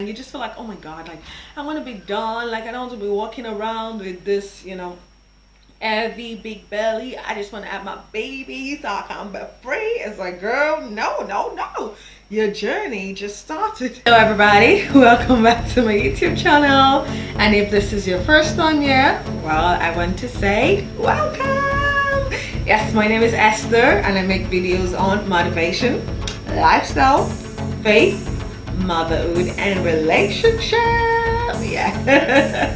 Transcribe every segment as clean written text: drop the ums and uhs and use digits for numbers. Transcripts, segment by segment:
And you just feel like, oh my god, like I want to be done, like I don't want to be walking around with this, heavy big belly. I just want to have my baby so I can be free. It's like, girl, no, no, no, your journey just started. Hello everybody, welcome back to my YouTube channel, and if this is your first time here, well, I want to say welcome. Yes, my name is Esther and I make videos on motivation, lifestyle, faith, motherhood, and relationship. Yeah.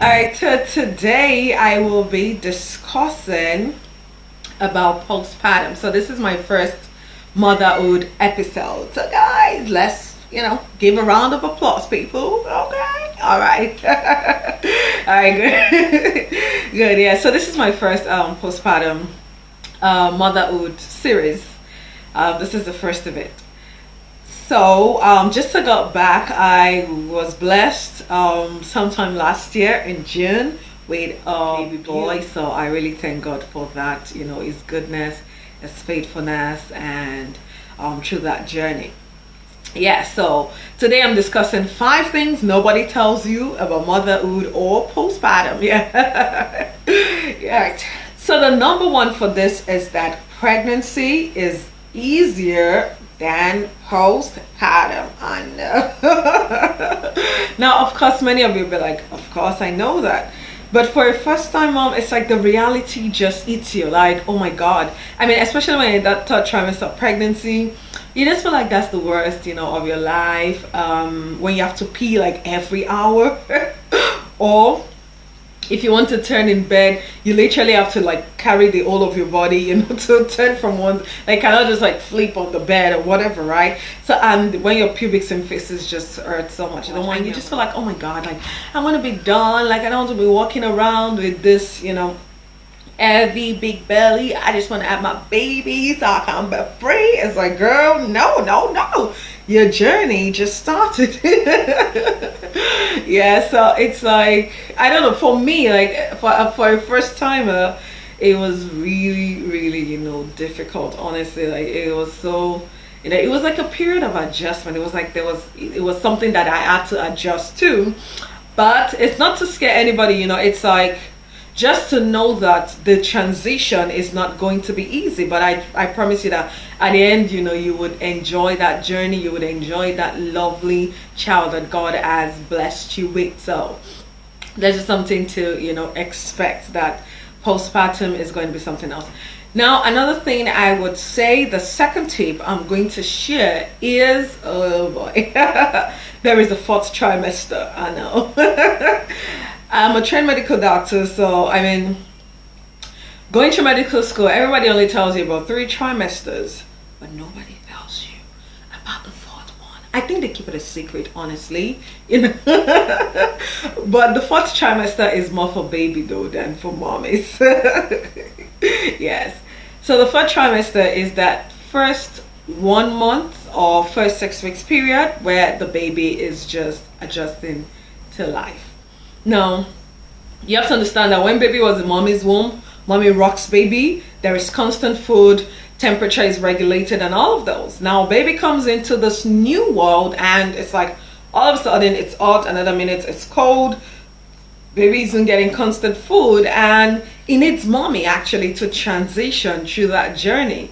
All right, so today I will be discussing about postpartum. So this is my first motherhood episode. So guys, let's give a round of applause, people. Okay, all right. All right, good. Good. Yeah, so this is my first postpartum motherhood series. This is the first of it. So just to go back, I was blessed sometime last year in June with a baby boy. So I really thank God for that, his goodness, his faithfulness, and through that journey. Yeah, so today I'm discussing 5 things nobody tells you about motherhood or postpartum. Yeah. Yeah. Right. So the number one for this is that pregnancy is easier than postpartum. I know. Now, of course, many of you will be like, of course, I know that. But for a first time mom, it's like the reality just eats you. Like, oh my God. I mean, especially when you're in that 3rd trimester of pregnancy, you just feel like that's the worst, of your life. When you have to pee like every hour. Or if you want to turn in bed, you literally have to like carry the whole of your body, to turn from one, like cannot just like flip on the bed or whatever, right? So when your pubic symphysis just hurts so much, and you just feel like, oh my God, like I want to be done, like I don't want to be walking around with this, heavy big belly. I just want to have my baby so I can be free. It's like, girl, no, no, no, your journey just started. Yeah, so it's like, I don't know, for me, like for a first timer, it was really, really, difficult, honestly. Like it was so, it was like a period of adjustment. It was like it was something that I had to adjust to. But it's not to scare anybody, it's like just to know that the transition is not going to be easy. But I promise you that at the end, you would enjoy that journey. You would enjoy that lovely child that God has blessed you with. So there's just something to, expect that postpartum is going to be something else. Now, another thing I would say, the second tip I'm going to share is, oh boy, there is a 4th trimester. I know. I'm a trained medical doctor, so I mean, going to medical school, everybody only tells you about 3 trimesters, but nobody tells you about the 4th one. I think they keep it a secret, honestly, But the 4th trimester is more for baby though than for mommies. Yes. So the 4th trimester is that first 1 month or first 6 weeks period where the baby is just adjusting to life. Now, you have to understand that when baby was in mommy's womb, mommy rocks baby, there is constant food, temperature is regulated, and all of those. Now, baby comes into this new world, and it's like all of a sudden it's hot, another minute it's cold. Baby isn't getting constant food, and it needs mommy actually to transition through that journey.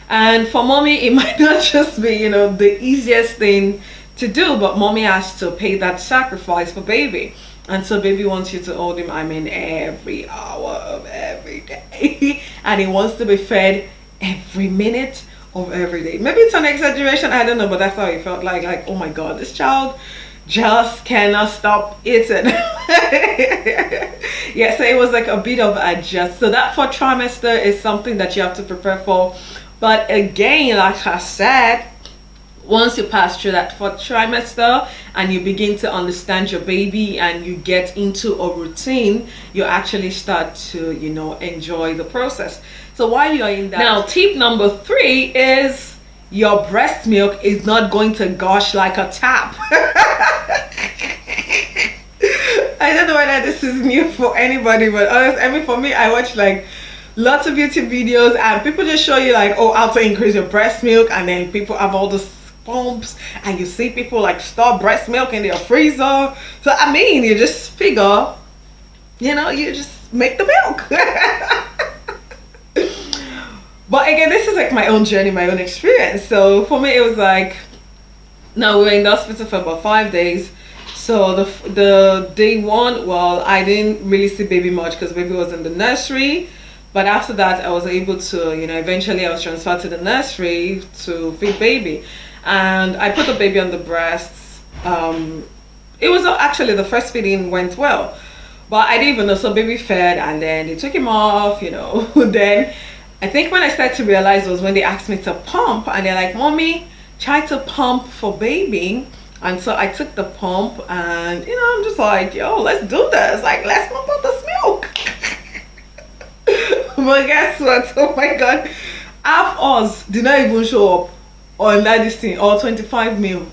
And for mommy, it might not just be, the easiest thing to do, but mommy has to pay that sacrifice for baby. And so baby wants you to hold him, every hour of every day. And he wants to be fed every minute of every day. Maybe it's an exaggeration, I don't know, but that's how it felt like, oh my God, this child just cannot stop eating. Yeah, so it was like a bit of adjust. So that 4th trimester is something that you have to prepare for. But again, like I said, once you pass through that 4th trimester and you begin to understand your baby and you get into a routine, you actually start to, enjoy the process. So while you're in that, now tip number 3 is your breast milk is not going to gush like a tap. I don't know whether this is new for anybody, but honestly, for me, I watch like lots of YouTube videos and people just show you like, oh, how to increase your breast milk, and then people have all this pumps, and you see people like store breast milk in their freezer. So I mean, you just figure, you know, you just make the milk. But again, this is like my own journey, my own experience. So for me, it was like, now we were in the hospital for about 5 days. So the day one, well, I didn't really see baby much because baby was in the nursery. But after that, I was able to, you know, eventually I was transferred to the nursery to feed baby. And I put the baby on the breasts. It was actually, the first feeding went well. But I didn't even know, so baby fed and then they took him off, you know. Then I think when I started to realize was when they asked me to pump, and they're like, Mommy, try to pump for baby. And so I took the pump, and you know, I'm just like, yo, let's do this. Like, let's pump out this milk. But guess what? Oh my God, half us did not even show up on that this thing, or 25 mil.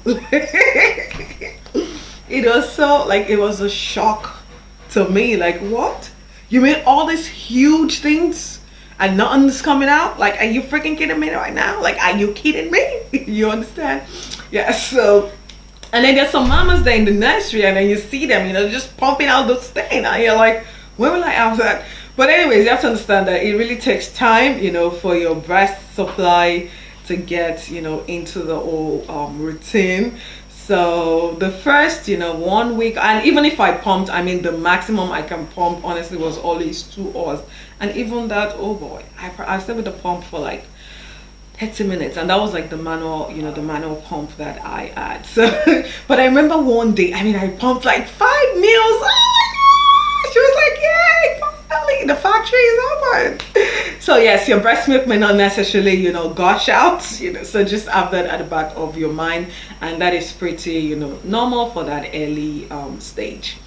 It was so, like, it was a shock to me. Like, what? You mean all these huge things and nothing's coming out? Like, are you freaking kidding me right now? Like, are you kidding me? You understand? Yeah. So, and then there's some mamas there in the nursery, and then you see them, you know, just pumping out those things, and you're like, when will I have that? But anyways, you have to understand that it really takes time, you know, for your breast supply to get, you know, into the whole routine. So the first, you know, 1 week, and even if I pumped, I mean, the maximum I can pump honestly was always 2 hours. And even that, oh boy, I stayed with the pump for like 30 minutes, and that was like the manual, you know, the manual pump that I had. So, but I remember one day, I mean, I pumped like 5 meals. Oh my gosh, she was like, yay, finally, the factory is open. So yes, your breast milk may not necessarily, you know, gush out, you know, so just have that at the back of your mind, and that is pretty, you know, normal for that early stage.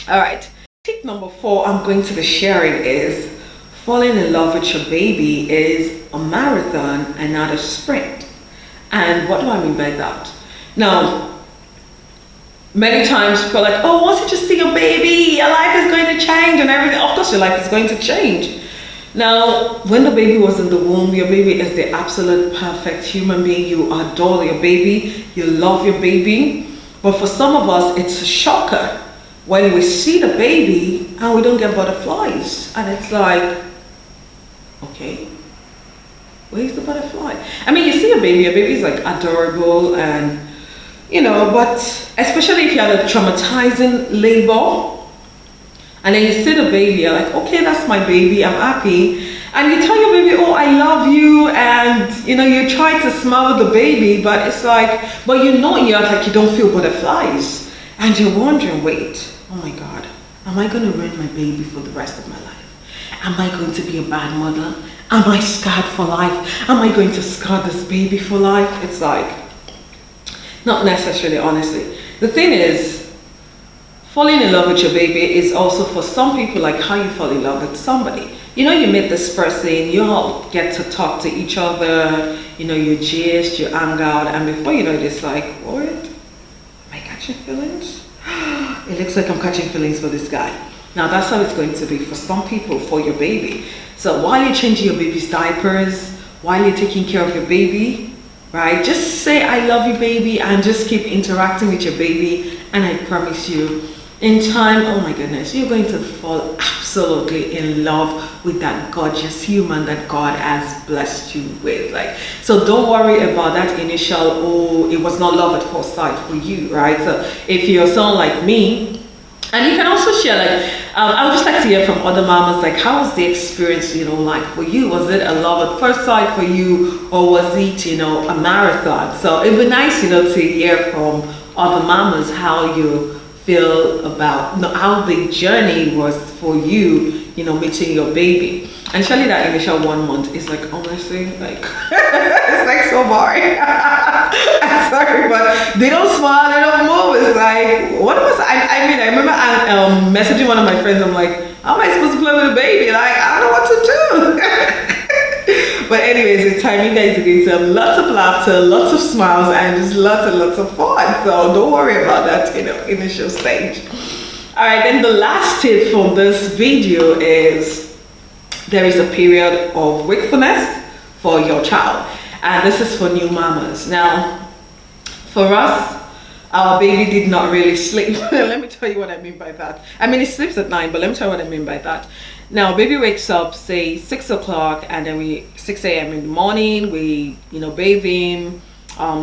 All right, tip number 4 I'm going to be sharing is falling in love with your baby is a marathon and not a sprint. And what do I mean by that? Now, many times people are like, oh, once you just see your baby, your life is going to change and everything. Of course your life is going to change. Now, when the baby was in the womb, your baby is the absolute perfect human being. You adore your baby, you love your baby. But for some of us, it's a shocker when we see the baby and we don't get butterflies. And it's like, okay, where's the butterfly? I mean, you see a baby's like adorable, and you know, but especially if you had a traumatizing labor and then you see the baby, you're like, okay, that's my baby, I'm happy. And you tell your baby, oh, I love you, and you know, you try to smile with the baby, but it's like, but you know, you're like, you don't feel butterflies, and you're wondering, wait, oh my God, am I going to ruin my baby for the rest of my life? Am I going to be a bad mother? Am I scarred for life? Am I going to scar this baby for life? It's like, not necessarily, honestly. The thing is, falling in love with your baby is also for some people like how you fall in love with somebody. You know, you meet this person, you all get to talk to each other, you know, you gist, you hang out, and before you know it, it's like, what? Am I catching feelings? It looks like I'm catching feelings for this guy. Now that's how it's going to be for some people, for your baby. So while you're changing your baby's diapers, while you're taking care of your baby, right, just say I love you, baby, and just keep interacting with your baby, and I promise you, in time, oh my goodness, you're going to fall absolutely in love with that gorgeous human that God has blessed you with. Like, so don't worry about that initial, oh, it was not love at first sight for you, right? So if you're someone like me, and you can also share, like, I would just like to hear from other mamas, like, how was the experience, you know, like for you? Was it a love at first sight for you, or was it, you know, a marathon? So it'd be nice, you know, to hear from other mamas how you feel about, you know, how the journey was for you, you know, meeting your baby. And surely that initial 1 month is like, honestly, like, it's like so boring. I'm sorry, but they don't smile, they don't move. It's like, what was I mean, I remember messaging one of my friends. I'm like, how am I supposed to play with a baby? Like, I don't know what to do. But anyways, the time you guys are going to have lots of laughter, lots of smiles, and just lots and lots of fun. So don't worry about that, you know, initial stage. All right, then the last tip for this video is there is a period of wakefulness for your child, and this is for new mamas. Now, For us, our baby did not really sleep. Let me tell you what I mean by that. I mean, he sleeps at 9, but let me tell you what I mean by that. Now, baby wakes up, say 6 o'clock, and then 6 a.m. in the morning, we, bathe him,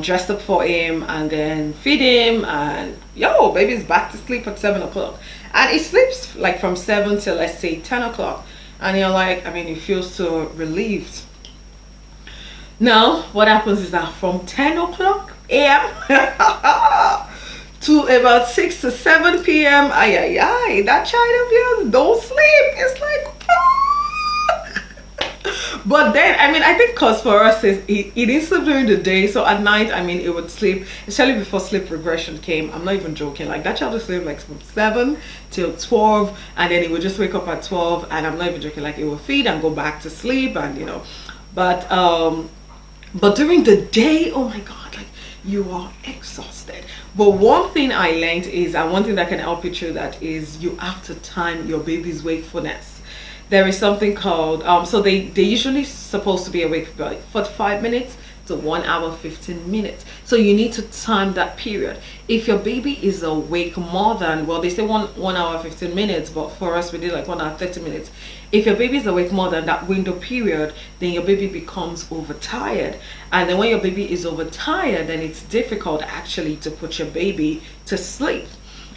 dress up for him, and then feed him, and yo, baby's back to sleep at 7 o'clock. And he sleeps like from 7 till, let's say, 10 o'clock. And you're like, I mean, he feels so relieved. Now, what happens is that from 10 o'clock a.m. to about 6 to 7 p.m. That child of yours don't sleep. It's like, but then, I mean, I think because for us, he didn't sleep during the day. So at night, I mean, it would sleep, especially before sleep regression came. I'm not even joking. Like, that child would sleep like from 7 till 12. And then he would just wake up at 12. And I'm not even joking. Like, it would feed and go back to sleep. And, but during the day, oh my God, like, you are exhausted. But one thing I learned is, and one thing that can help you through that is, you have to time your baby's wakefulness. There is something called, so they usually supposed to be awake for like 45 minutes to 1 hour 15 minutes. So you need to time that period. If your baby is awake more than, well, they say 1 hour 15 minutes, but for us we did like 1 hour 30 minutes. If your baby is awake more than that window period, then your baby becomes overtired. And then when your baby is overtired, then it's difficult actually to put your baby to sleep.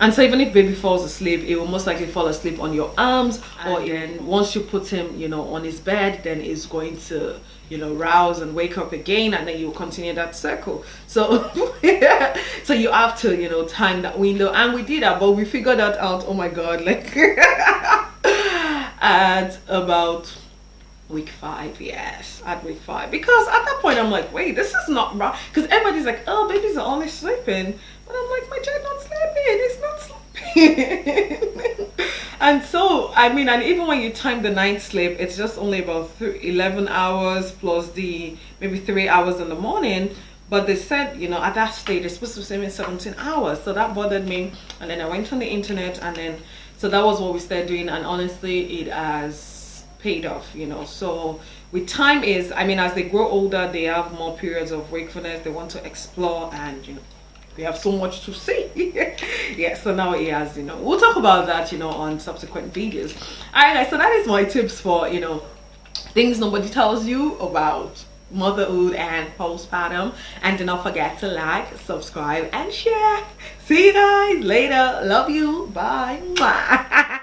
And so even if baby falls asleep, it will most likely fall asleep on your arms, or then once you put him, on his bed, then he's going to, rouse and wake up again, and then you will continue that circle. So, so you have to, time that window. And we did that, but we figured that out, oh my God, like at about week 5, yes, at week 5. Because at that point, I'm like, wait, this is not right. Because everybody's like, oh, babies are only sleeping. But I'm like, my child not sleeping. It's not sleeping. And so, I mean, and even when you time the night sleep, it's just only about 11 hours plus the maybe 3 hours in the morning. But they said, at that stage, it's supposed to be sleeping 17 hours. So that bothered me. And then I went on the internet, and then, so that was what we started doing. And honestly, it has paid off, So with time is, I mean, as they grow older, they have more periods of wakefulness. They want to explore, and, they have so much to see. Yeah, so now he has, we'll talk about that, on subsequent videos. All right, guys, so that is my tips for, things nobody tells you about motherhood and postpartum. And do not forget to like, subscribe, and share. See you guys later. Love you. Bye.